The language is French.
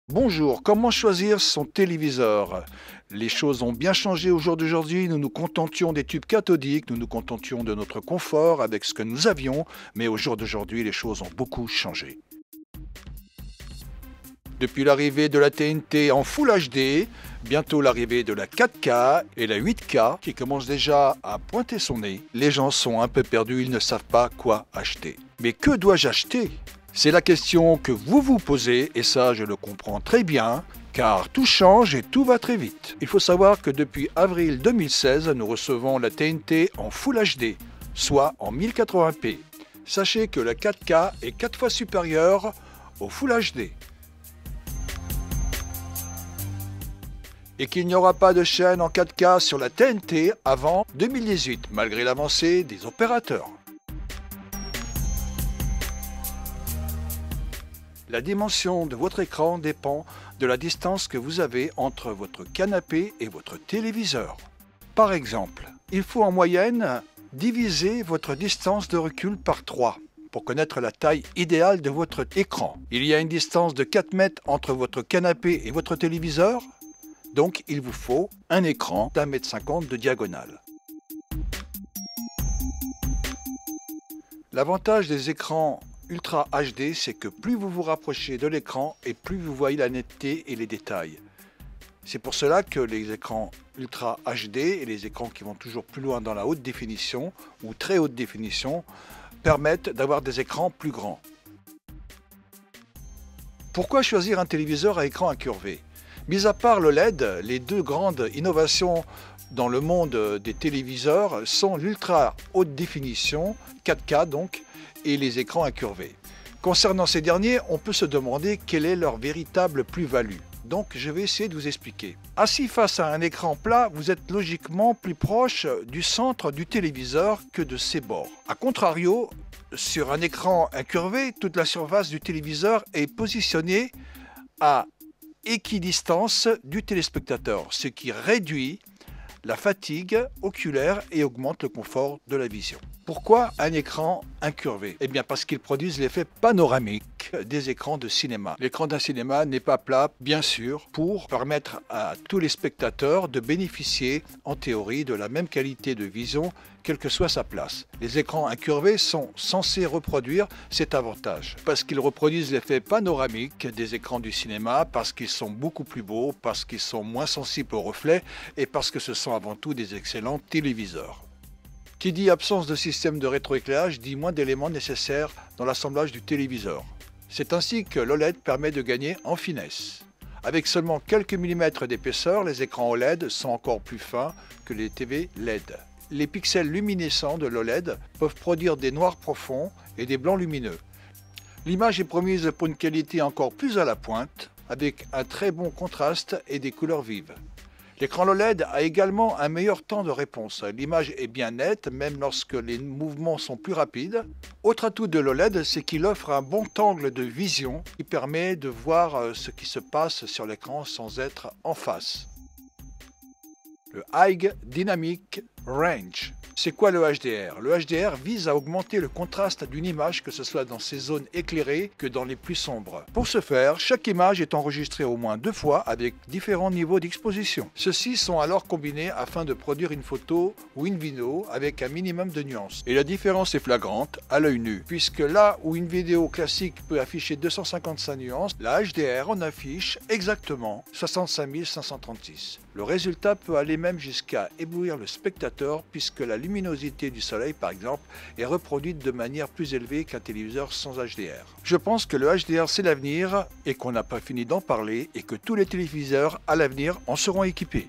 Bonjour, comment choisir son téléviseur? Les choses ont bien changé au jour d'aujourd'hui, nous nous contentions des tubes cathodiques, nous nous contentions de notre confort avec ce que nous avions, mais au jour d'aujourd'hui, les choses ont beaucoup changé. Depuis l'arrivée de la TNT en Full HD, bientôt l'arrivée de la 4K et la 8K qui commence déjà à pointer son nez, les gens sont un peu perdus, ils ne savent pas quoi acheter. Mais que dois-je acheter? C'est la question que vous vous posez, et ça je le comprends très bien, car tout change et tout va très vite. Il faut savoir que depuis avril 2016, nous recevons la TNT en Full HD, soit en 1080p. Sachez que la 4K est 4 fois supérieure au Full HD. Et qu'il n'y aura pas de chaîne en 4K sur la TNT avant 2018, malgré l'avancée des opérateurs. La dimension de votre écran dépend de la distance que vous avez entre votre canapé et votre téléviseur. Par exemple, il faut en moyenne diviser votre distance de recul par 3 pour connaître la taille idéale de votre écran. Il y a une distance de 4 mètres entre votre canapé et votre téléviseur, donc il vous faut un écran d'1,50 m de diagonale. L'avantage des écrans Ultra HD, c'est que plus vous vous rapprochez de l'écran et plus vous voyez la netteté et les détails. C'est pour cela que les écrans Ultra HD et les écrans qui vont toujours plus loin dans la haute définition ou très haute définition permettent d'avoir des écrans plus grands. Pourquoi choisir un téléviseur à écran incurvé? Mis à part le LED, les deux grandes innovations dans le monde des téléviseurs sont l'ultra haute définition, 4K donc, et les écrans incurvés. Concernant ces derniers, on peut se demander quelle est leur véritable plus-value. Donc je vais essayer de vous expliquer. Assis face à un écran plat, vous êtes logiquement plus proche du centre du téléviseur que de ses bords. A contrario, sur un écran incurvé, toute la surface du téléviseur est positionnée à équidistance du téléspectateur, ce qui réduit la fatigue oculaire et augmente le confort de la vision. Pourquoi un écran incurvé? Eh bien parce qu'ils produisent l'effet panoramique des écrans de cinéma. L'écran d'un cinéma n'est pas plat, bien sûr, pour permettre à tous les spectateurs de bénéficier, en théorie, de la même qualité de vision, quelle que soit sa place. Les écrans incurvés sont censés reproduire cet avantage, parce qu'ils reproduisent l'effet panoramique des écrans du cinéma, parce qu'ils sont beaucoup plus beaux, parce qu'ils sont moins sensibles aux reflets, et parce que ce sont avant tout des excellents téléviseurs. Qui dit absence de système de rétroéclairage dit moins d'éléments nécessaires dans l'assemblage du téléviseur. C'est ainsi que l'OLED permet de gagner en finesse. Avec seulement quelques millimètres d'épaisseur, les écrans OLED sont encore plus fins que les TV LED. Les pixels luminescents de l'OLED peuvent produire des noirs profonds et des blancs lumineux. L'image est promise pour une qualité encore plus à la pointe, avec un très bon contraste et des couleurs vives. L'écran OLED a également un meilleur temps de réponse. L'image est bien nette, même lorsque les mouvements sont plus rapides. Autre atout de l'OLED, c'est qu'il offre un bon angle de vision qui permet de voir ce qui se passe sur l'écran sans être en face. Le High Dynamic Range. C'est quoi le HDR? Le HDR vise à augmenter le contraste d'une image, que ce soit dans ses zones éclairées que dans les plus sombres. Pour ce faire, chaque image est enregistrée au moins 2 fois avec différents niveaux d'exposition. Ceux-ci sont alors combinés afin de produire une photo ou une vidéo avec un minimum de nuances. Et la différence est flagrante à l'œil nu, puisque là où une vidéo classique peut afficher 255 nuances, la HDR en affiche exactement 65 536. Le résultat peut aller même jusqu'à éblouir le spectateur, puisque la luminosité du soleil, par exemple, est reproduite de manière plus élevée qu'un téléviseur sans HDR. Je pense que le HDR c'est l'avenir et qu'on n'a pas fini d'en parler et que tous les téléviseurs à l'avenir en seront équipés.